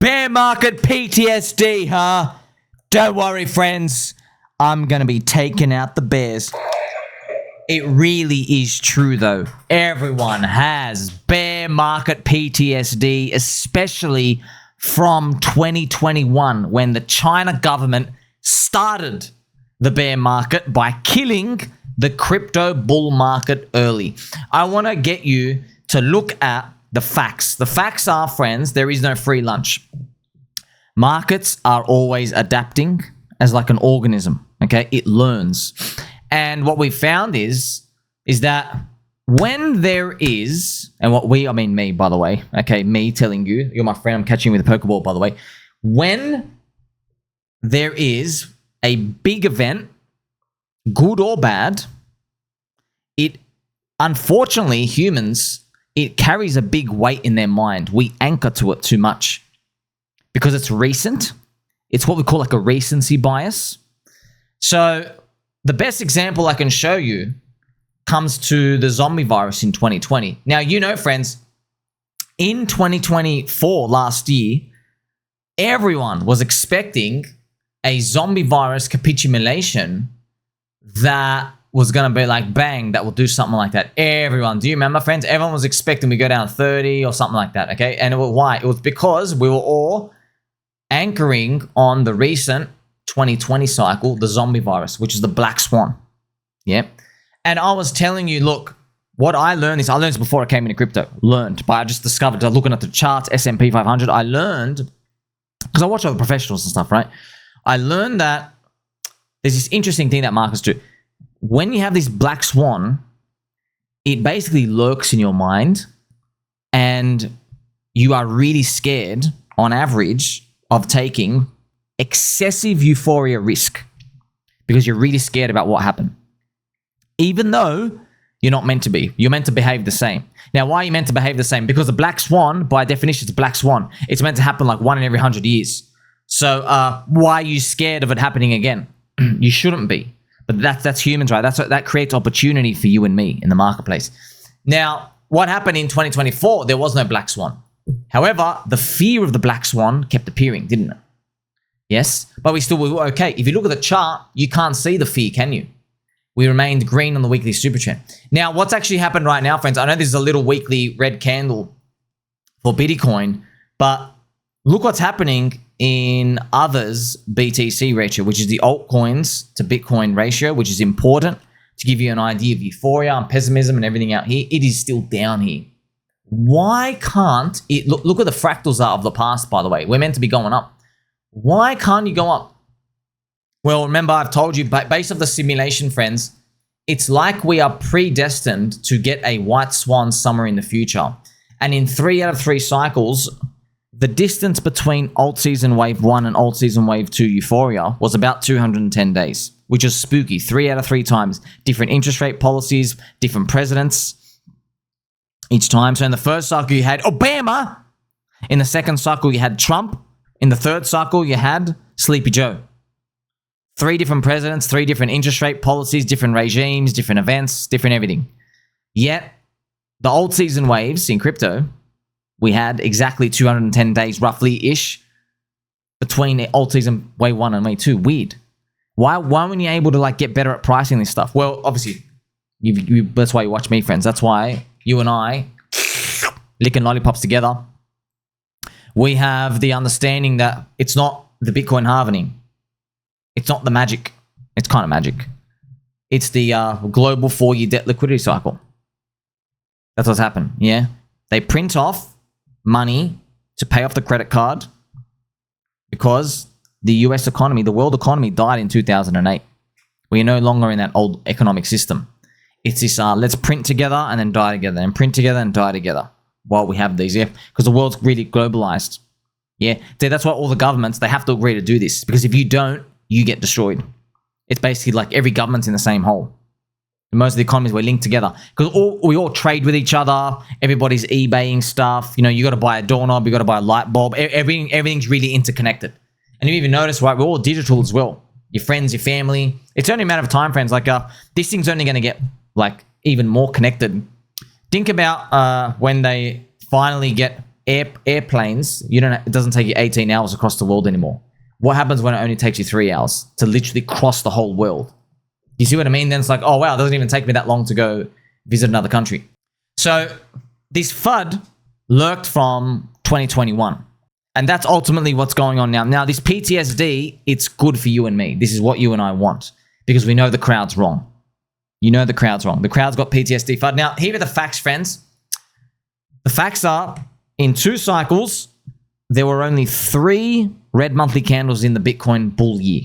Bear market PTSD, huh? Don't worry, friends. I'm going to be taking out the bears. It really is true, though. Everyone has bear market PTSD, especially from 2021, when the China government started the bear market by killing the crypto bull market early. I want to get you to look at the facts. The facts are, friends, there is no free lunch. Markets are always adapting as like an organism, okay? It learns. And what we found is that when there is, and I mean me, by the way, okay, me telling you, you're my friend, I'm catching you with a Pokeball, by the way. When there is a big event, good or bad, it, unfortunately, humans, it carries a big weight in their mind. We anchor to it too much because it's recent. It's what we call like a recency bias. So the best example I can show you comes to the zombie virus in 2020. Now, you know, friends, in 2024, last year, everyone was expecting a zombie virus capitulation that was going to be like, bang, that will do something like that. Everyone, do you remember, friends? Everyone was expecting we go down 30 or something like that, okay? And why? It was because we were all anchoring on the recent 2020 cycle, the zombie virus, which is the black swan. Yeah. And I was telling you, look, what I learned this before I came into crypto. But I just discovered, looking at the charts, S&P 500, I learned, because I watch other professionals and stuff, right? I learned that there's this interesting thing that markets do. When you have this black swan, it basically lurks in your mind and you are really scared, on average, of taking excessive euphoria risk because you're really scared about what happened. Even though you're not meant to be. You're meant to behave the same. Now, why are you meant to behave the same? Because the black swan, by definition, it's a black swan. It's meant to happen like 1 in every 100 years. So why are you scared of it happening again? You shouldn't be. But that's humans, right? That creates opportunity for you and me in the marketplace. Now, what happened in 2024? There was no black swan. However, the fear of the black swan kept appearing, didn't it? Yes, but we were okay. If you look at the chart, you can't see the fear, can you? We remained green on the weekly super trend. Now, what's actually happened right now, friends? I know this is a little weekly red candle for Bitcoin, but look what's happening in others' BTC ratio, which is the altcoins to Bitcoin ratio, which is important to give you an idea of euphoria and pessimism and everything out here. It is still down here. Why can't it? Look what the fractals are of the past, by the way. We're meant to be going up. Why can't you go up? Well, remember, I've told you, based off the simulation, friends, it's like we are predestined to get a white swan somewhere in the future. And in 3 out of 3 cycles, the distance between Altseason Wave 1 and Altseason Wave 2 euphoria was about 210 days, which is spooky. 3 out of 3 times. Different interest rate policies, different presidents each time. So in the first cycle, you had Obama. In the second cycle, you had Trump. In the third cycle, you had Sleepy Joe. 3 different presidents, 3 different interest rate policies, different regimes, different events, different everything. Yet, the old season waves in crypto, we had exactly 210 days roughly-ish between the old season wave 1 and wave 2. Weird. Why weren't you able to like get better at pricing this stuff? Well, obviously, that's why you watch me, friends. That's why you and I, licking lollipops together, we have the understanding that it's not the Bitcoin halvening. It's not the magic. It's kind of magic. It's the global 4-year debt liquidity cycle. That's what's happened, yeah? They print off money to pay off the credit card because the US economy, the world economy died in 2008. We're no longer in that old economic system. It's this, let's print together and then die together, and print together and die together while we have these, yeah? Because the world's really globalized, yeah? That's why all the governments, they have to agree to do this, because if you don't, you get destroyed. It's basically like every government's in the same hole. Most of the economies were linked together because we all trade with each other. Everybody's eBaying stuff. You know, you got to buy a doorknob, you got to buy a light bulb. Everything's really interconnected. And you even notice, right, we're all digital as well. Your friends, your family. It's only a matter of time, friends. Like, this thing's only going to get, like, even more connected. Think about when they finally get airplanes, it doesn't take you 18 hours across the world anymore. What happens when it only takes you 3 hours to literally cross the whole world? You see what I mean? Then it's like, oh wow, it doesn't even take me that long to go visit another country. So this FUD lurked from 2021. And that's ultimately what's going on now. Now, this PTSD, it's good for you and me. This is what you and I want because we know the crowd's wrong. You know the crowd's wrong. The crowd's got PTSD FUD. Now, here are the facts, friends. The facts are, in 2 cycles, there were only 3 red monthly candles in the Bitcoin bull year,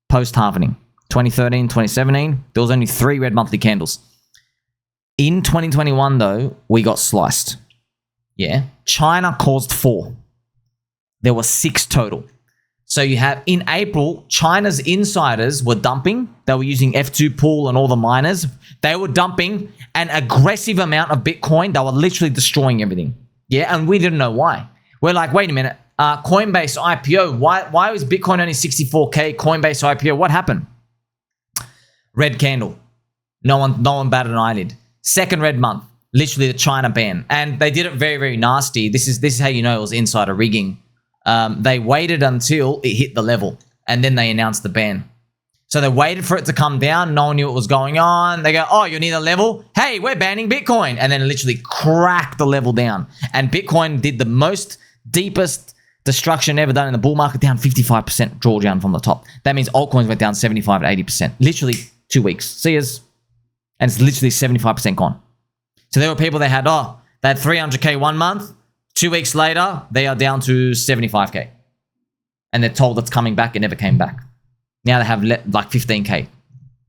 post-halvening. 2013, 2017, there was only 3 red monthly candles. In 2021, though, we got sliced. Yeah. China caused 4. There were 6 total. So you have, in April, China's insiders were dumping. They were using F2 pool and all the miners. They were dumping an aggressive amount of Bitcoin. They were literally destroying everything. Yeah, and we didn't know why. We're like, wait a minute. Coinbase IPO. Why was Bitcoin only 64K? Coinbase IPO. What happened? Red candle. No one batted an eyelid. Second red month. Literally the China ban. And they did it very, very nasty. This is how you know it was insider rigging. They waited until it hit the level and then they announced the ban. So they waited for it to come down. No one knew what was going on. They go, oh, you need a level? Hey, we're banning Bitcoin. And then literally cracked the level down. And Bitcoin did the most deepest destruction ever done in the bull market, down 55% drawdown from the top. That means altcoins went down 75 to 80%. Literally 2 weeks. See us. And it's literally 75% gone. So there were people that had 300K 1 month. 2 weeks later, they are down to 75K. And they're told it's coming back. It never came back. Now they have like 15K.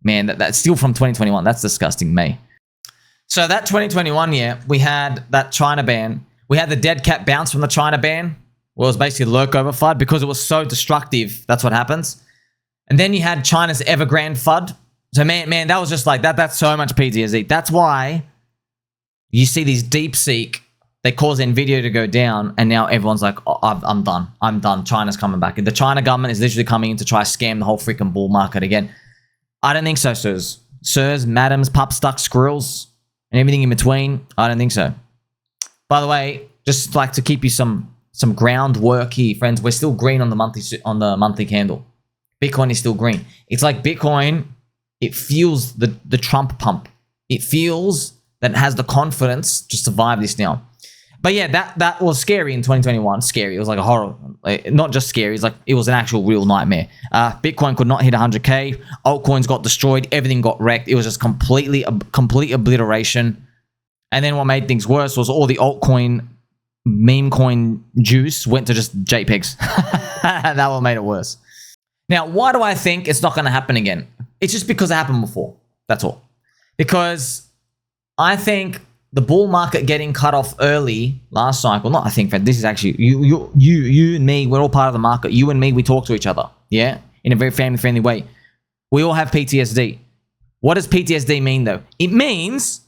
Man, that's still from 2021. That's disgusting, May. So that 2021 year, we had that China ban. We had the dead cat bounce from the China ban. Well, it was basically lurk over FUD because it was so destructive. That's what happens. And then you had China's Evergrande FUD. So man, that was just like that. That's so much PTSD. That's why you see these DeepSeek. They cause NVIDIA to go down, and now everyone's like, oh, I'm done. I'm done. China's coming back. The China government is literally coming in to try to scam the whole freaking bull market again. I don't think so, sirs. Sirs, madams, pup stuck squirrels, and everything in between. I don't think so. By the way, just like to keep you some groundwork here, friends. We're still green on the monthly candle. Bitcoin is still green. It's like Bitcoin, it feels the Trump pump. It feels that it has the confidence to survive this now. But yeah, that was scary in 2021. Scary. It was like a horror. Not just scary. It's like it was an actual real nightmare. Bitcoin could not hit 100K. Altcoins got destroyed. Everything got wrecked. It was just complete obliteration. And then what made things worse was all the altcoin, meme coin juice went to just JPEGs. That what made it worse. Now, why do I think it's not going to happen again? It's just because it happened before. That's all. Because I think the bull market getting cut off early last cycle, not I think, Fred, this is actually, you and me, we're all part of the market. You and me, we talk to each other, yeah? In a very family-friendly way. We all have PTSD. What does PTSD mean, though? It means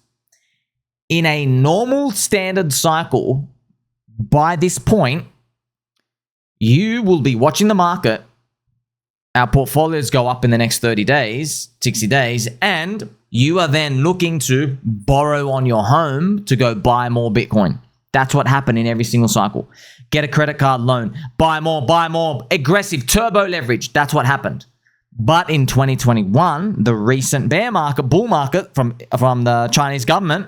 in a normal standard cycle, by this point, you will be watching the market, our portfolios go up in the next 30 days, 60 days, and you are then looking to borrow on your home to go buy more Bitcoin. That's what happened in every single cycle. Get a credit card loan, buy more, aggressive turbo leverage. That's what happened. But in 2021, the recent bear market, bull market from the Chinese government,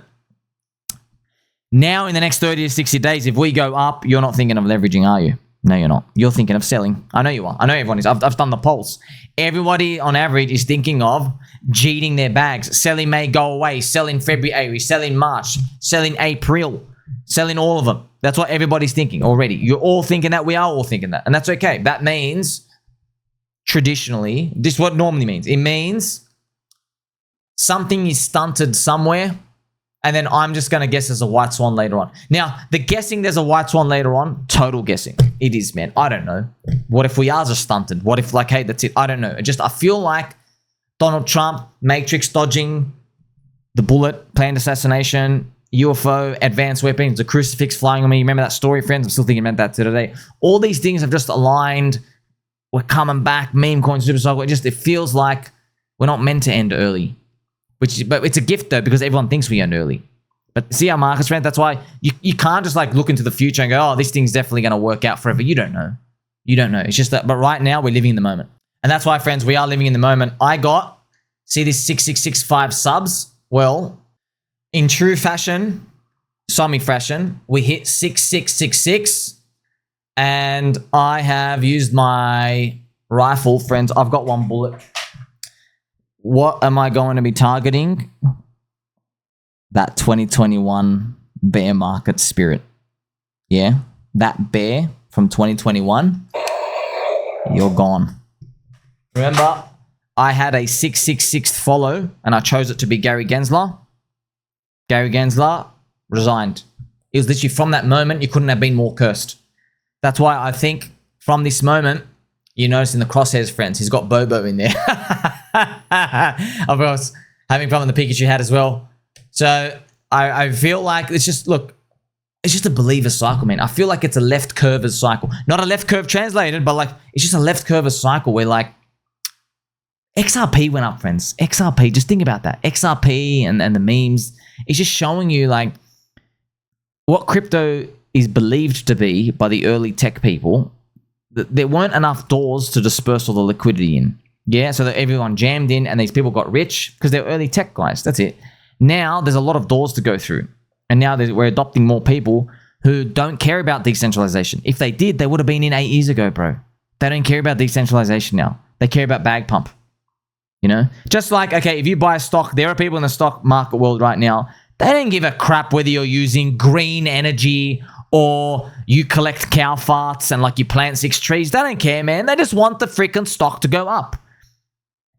now in the next 30 to 60 days, if we go up, you're not thinking of leveraging, are you? No, you're not. You're thinking of selling. I know you are. I know everyone is. I've done the polls. Everybody on average is thinking of jeeting their bags. Selling May, go away. Selling February, selling March, selling April, selling all of them. That's what everybody's thinking already. You're all thinking that. We are all thinking that. And that's okay. That means traditionally, this is what it normally means. It means something is stunted somewhere. And then I'm just going to guess there's a white swan later on. Now, the guessing there's a white swan later on, total guessing. It is, man. I don't know. What if we are just stunted? What if, like, hey, that's it? I don't know. I feel like Donald Trump, matrix dodging, the bullet, planned assassination, UFO, advanced weapons, the crucifix flying on me. Remember that story, friends? I'm still thinking about that today. All these things have just aligned. We're coming back. Meme coin, super cycle. It feels like we're not meant to end early. But it's a gift, though, because everyone thinks we end early. But see how markets trend? That's why you can't just like look into the future and go, oh, this thing's definitely going to work out forever. You don't know. You don't know. It's just that, but right now we're living in the moment. And that's why, friends, we are living in the moment. I got, see this 6665 subs? Well, in true fashion, Sommi fashion, we hit 6666 and I have used my rifle, friends. I've got one bullet. What am I going to be targeting? That 2021 bear market spirit. Yeah, that bear from 2021, you're gone. Remember, I had a 666 follow and I chose it to be Gary Gensler. Gary Gensler resigned. It was literally from that moment, you couldn't have been more cursed. That's why I think from this moment, you notice in the crosshairs, friends, he's got Bobo in there. Of course, having fun with the Pikachu hat as well. So I feel like it's just, look, it's just a believer cycle, man. I feel like it's a left curve cycle. Not a left curve translated, but like, it's just a left curve cycle where like, XRP went up, friends. XRP, just think about that. XRP and the memes, it's just showing you like what crypto is believed to be by the early tech people. There weren't enough doors to disperse all the liquidity in. Yeah, so that everyone jammed in and these people got rich because they're early tech guys. That's it. Now there's a lot of doors to go through. And now we're adopting more people who don't care about decentralization. If they did, they would have been in 8 years ago, bro. They don't care about decentralization now. They care about bag pump. You know, just like, okay, if you buy a stock, there are people in the stock market world right now, they don't give a crap whether you're using green energy or you collect cow farts and like you plant 6 trees. They don't care, man. They just want the freaking stock to go up.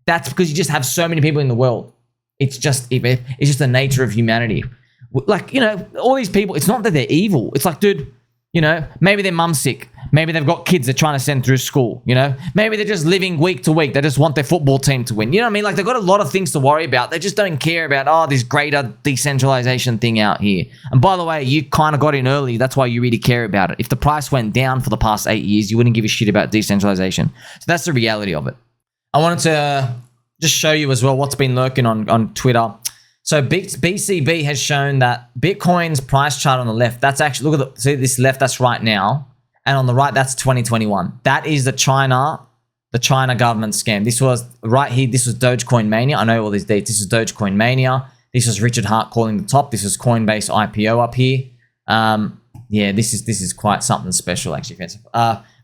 That's because you just have so many people in the world. It's just the nature of humanity. Like, you know, all these people, it's not that they're evil. It's like, dude, you know, maybe their mum's sick. Maybe they've got kids they're trying to send through school, you know? Maybe they're just living week to week. They just want their football team to win. You know what I mean? Like, they've got a lot of things to worry about. They just don't care about, oh, this greater decentralization thing out here. And by the way, you kind of got in early. That's why you really care about it. If the price went down for the past 8 years, you wouldn't give a shit about decentralization. So that's the reality of it. I wanted to just show you as well what's been lurking on Twitter. So BCB has shown that Bitcoin's price chart on the left, that's actually, look at see this left, that's right now. And on the right, that's 2021. That is the China government scam. This was right here. This was Dogecoin Mania. I know all these dates. This is Dogecoin Mania. This was Richard Hart calling the top. This was Coinbase IPO up here. Yeah, this is quite something special, actually.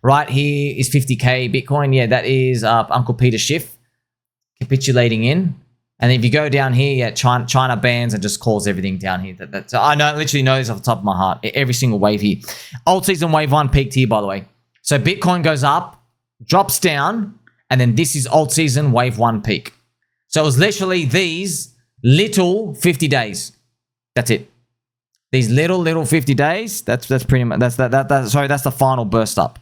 Right here is 50K Bitcoin. Yeah, that is Uncle Peter Schiff capitulating in. And if you go down here, yeah, China bans and just calls everything down here. So I literally know this off the top of my heart. Every single wave here. Altseason Wave 1 peaked here, by the way. So Bitcoin goes up, drops down, and then this is Altseason Wave 1 peak. So it was literally these little 50 days. That's it. These little 50 days. That's pretty much that's the final burst up.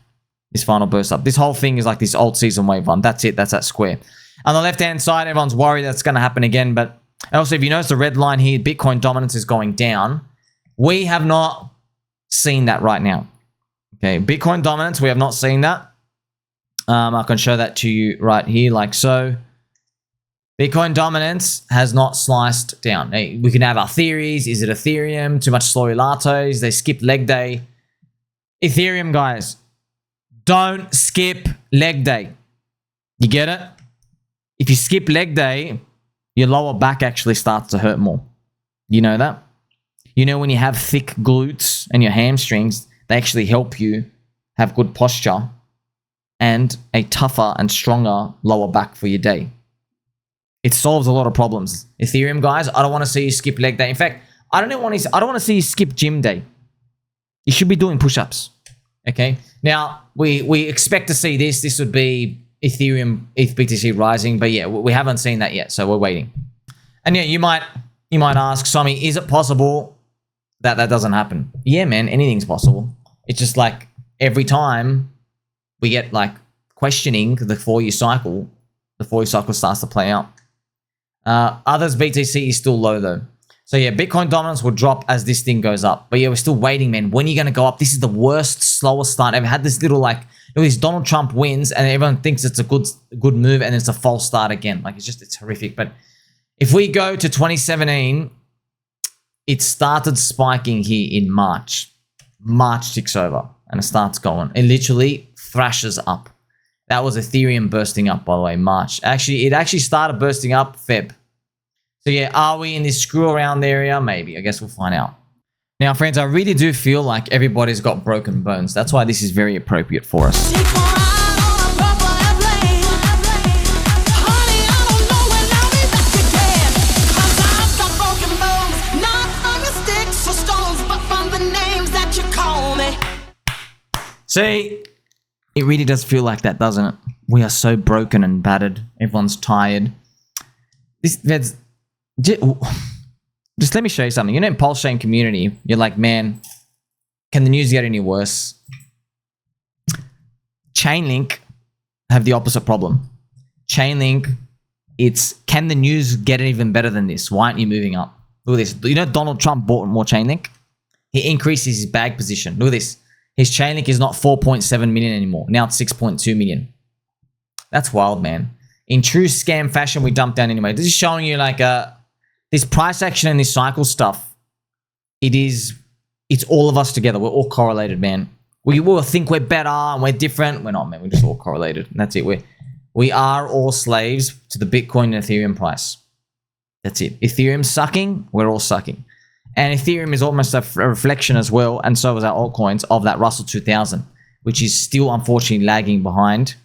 This final burst up. This whole thing is like this Altseason Wave 1. That's it. That's that square. On the left-hand side, everyone's worried that's going to happen again. But also, if you notice the red line here, Bitcoin dominance is going down. We have not seen that right now. Okay, Bitcoin dominance, we have not seen that. I can show that to you right here, like so. Bitcoin dominance has not sliced down. Hey, we can have our theories. Is it Ethereum? Too much slow lattes? They skipped leg day. Ethereum, guys, don't skip leg day. You get it? If you skip leg day, your lower back actually starts to hurt more. You know that? You know when you have thick glutes and your hamstrings, they actually help you have good posture and a tougher and stronger lower back for your day. It solves a lot of problems. Ethereum, guys, I don't want to see you skip leg day. In fact, I don't want to see you skip gym day. You should be doing push-ups. Okay? Now, we expect to see this. This would be Ethereum, ETH BTC rising, but yeah, we haven't seen that yet, so we're waiting. And yeah, you might ask, Sommi, is it possible that doesn't happen? Yeah, man, anything's possible. It's just like every time we get like questioning the 4-year cycle, the 4-year cycle starts to play out. Others BTC is still low though. So yeah, Bitcoin dominance will drop as this thing goes up. But yeah, we're still waiting, man. When are you going to go up? This is the worst, slowest start ever. Had this little like, this Donald Trump wins and everyone thinks it's a good move and it's a false start again. Like it's horrific. But if we go to 2017, it started spiking here in March. March ticks over and it starts going. It literally thrashes up. That was Ethereum bursting up, by the way, March. Actually, it actually started bursting up Feb. So yeah, are we in this screw around area? Maybe. I guess we'll find out. Now, friends, I really do feel like everybody's got broken bones. That's why this is very appropriate for us. See, it really does feel like that, doesn't it? We are so broken and battered. Everyone's tired. Just let me show you something. You know, in Pulse Chain community, you're like, man, can the news get any worse? ChainLink have the opposite problem. ChainLink, it's, can the news get even better than this? Why aren't you moving up? Look at this. You know, Donald Trump bought more ChainLink. He increases his bag position. Look at this. His ChainLink is not 4.7 million anymore. Now it's 6.2 million. That's wild, man. In true scam fashion, we dumped down anyway. This is showing you like this price action and this cycle stuff. It's all of us together. We're all correlated, man. We will think we're better and we're different. We're not, man. We're just all correlated. And that's it. We are all slaves to the Bitcoin and Ethereum price. That's it. Ethereum's sucking. We're all sucking. And Ethereum is almost a reflection as well, and so is our altcoins, of that Russell 2000, which is still unfortunately lagging behind,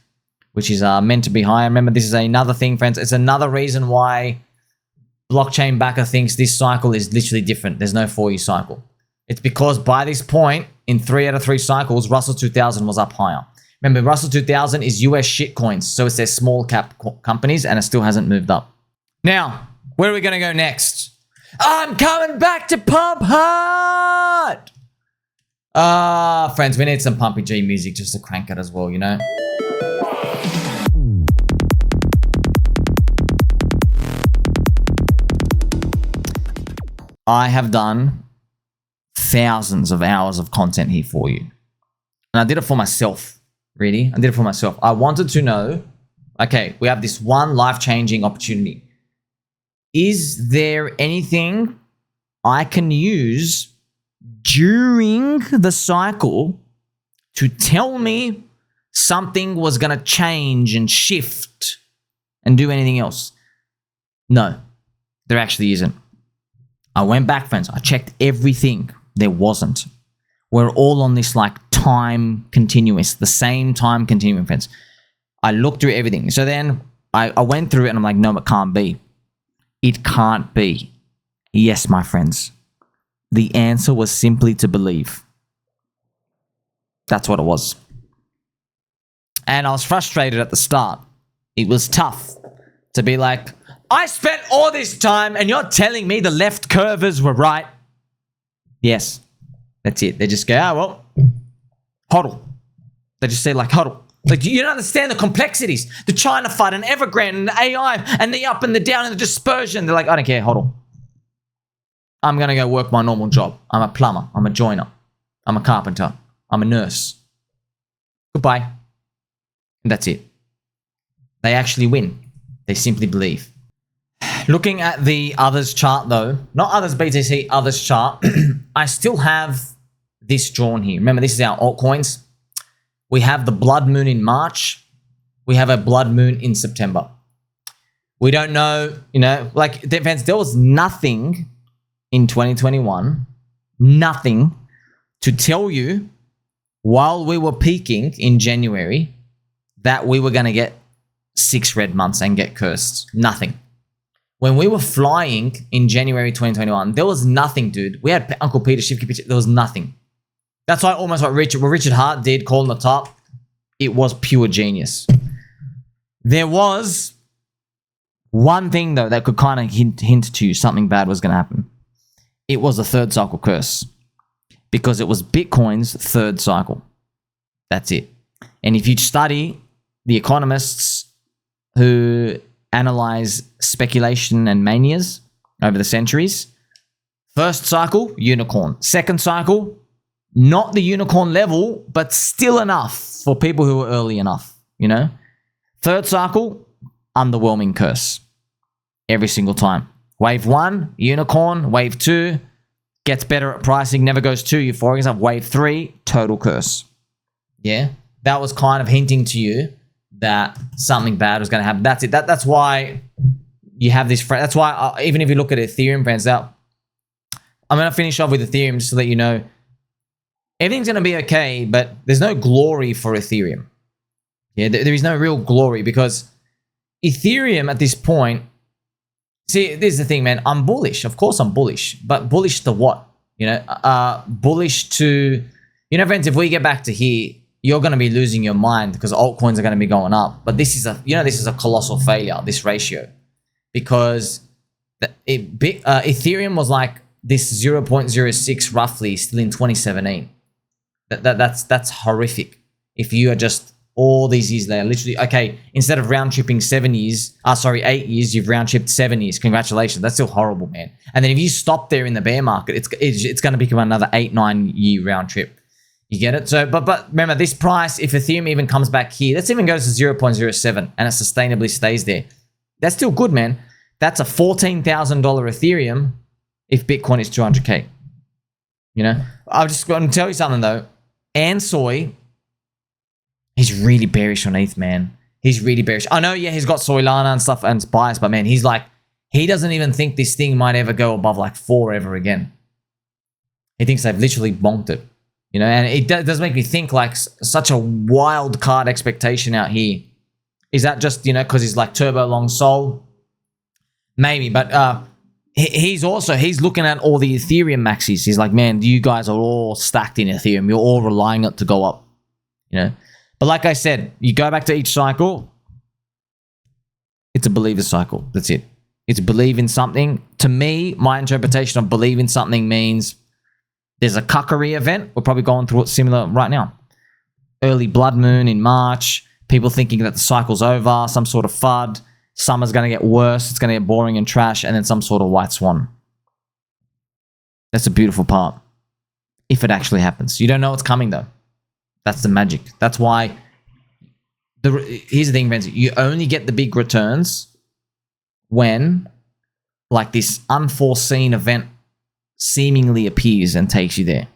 which is meant to be higher. Remember, this is another thing, friends. It's another reason why blockchain backer thinks this cycle is literally different. There's no 4-year cycle. It's because by this point, in 3 out of 3 cycles, Russell 2000 was up higher. Remember, Russell 2000 is US shitcoins, so it's their small cap companies, and it still hasn't moved up. Now, where are we going to go next? I'm coming back to pump hard! Friends, we need some Pumpy G music just to crank it as well, you know? I have done thousands of hours of content here for you. And I did it for myself, really. I did it for myself. I wanted to know, okay, we have this one life-changing opportunity. Is there anything I can use during the cycle to tell me something was going to change and shift and do anything else? No, there actually isn't. I went back, friends. I checked everything. There wasn't. We're all on this like time continuous, the same time continuum, friends. I looked through everything. So then I went through it and I'm like, no, it can't be. It can't be. Yes, my friends. The answer was simply to believe. That's what it was. And I was frustrated at the start. It was tough to be like, I spent all this time and you're telling me the left curvers were right. Yes, that's it. They just go, oh, well, hodl. They just say like hodl. Like, you don't understand the complexities. The China fight and Evergrande and the AI and the up and the down and the dispersion. They're like, I don't care, hodl. I'm going to go work my normal job. I'm a plumber. I'm a joiner. I'm a carpenter. I'm a nurse. Goodbye. And that's it. They actually win. They simply believe. Looking at the others chart though, not others BTC, others chart, I still have this drawn here. Remember, this is our altcoins. We have the blood moon in March. We have a blood moon in September. We don't know, you know, like, there was nothing in 2021, nothing to tell you while we were peaking in January that we were going to get 6 red months and get cursed. Nothing. When we were flying in January 2021, there was nothing, dude. We had Uncle Peter, Shivky, there was nothing. That's why almost what Richard Hart did, calling the top, it was pure genius. There was one thing, though, that could kind of hint to you something bad was going to happen. It was a third cycle curse because it was Bitcoin's third cycle. That's it. And if you study the economists who analyze speculation and manias over the centuries, first cycle, unicorn. Second cycle, not the unicorn level, but still enough for people who were early enough, you know? Third cycle, underwhelming curse. Every single time. Wave 1, unicorn. Wave 2, gets better at pricing, never goes too euphoric. It's like wave 3, total curse. Yeah, that was kind of hinting to you that something bad was going to happen. That's it. That's why you have this friend. That's why even if you look at Ethereum friends out, I'm going to finish off with Ethereum just to let you know everything's going to be okay, but there's no glory for Ethereum. Yeah, there is no real glory because Ethereum at this point, see, this is the thing, man. I'm bullish. Of course I'm bullish. But bullish to what? You know, bullish to, you know, friends, if we get back to here, you're going to be losing your mind because altcoins are going to be going up. But this is a, you know, this is a colossal failure, this ratio. Because Ethereum was like this 0.06 roughly still in 2017. That's horrific. If you are just all these years later, literally, okay, instead of round tripping 8 years, you've round tripped 7 years. Congratulations. That's still horrible, man. And then if you stop there in the bear market, it's going to become another 8-9 year round trip. You get it? So, but remember, this price, if Ethereum even comes back here, let's even go to 0.07 and it sustainably stays there. That's still good, man. That's a $14,000 Ethereum if Bitcoin is 200K. You know? I'm just going to tell you something, though. Soy, he's really bearish on ETH, man. He's really bearish. I know, yeah, he's got Solana and stuff and it's biased, but man, he's like, he doesn't even think this thing might ever go above like 4 ever again. He thinks they've literally bonked it. You know, and it does make me think like such a wild card expectation out here. Is that just, you know, because he's like turbo long sol? Maybe, but he's looking at all the Ethereum maxis. He's like, man, you guys are all stacked in Ethereum. You're all relying on it to go up, you know. But like I said, you go back to each cycle, it's a believer cycle. That's it. It's believe in something. To me, my interpretation of believe in something means there's a cuckery event. We're probably going through it similar right now. Early blood moon in March. People thinking that the cycle's over. Some sort of FUD. Summer's going to get worse. It's going to get boring and trash. And then some sort of white swan. That's a beautiful part. If it actually happens. You don't know what's coming though. That's the magic. That's why. Here's the thing, friends. You only get the big returns when like this unforeseen event seemingly appears and takes you there.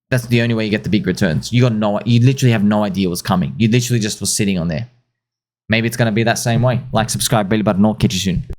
That's the only way you get the big returns. You literally have no idea what's coming. You literally just was sitting on there. Maybe it's going to be that same way. Like, subscribe, belly button, or catch you soon.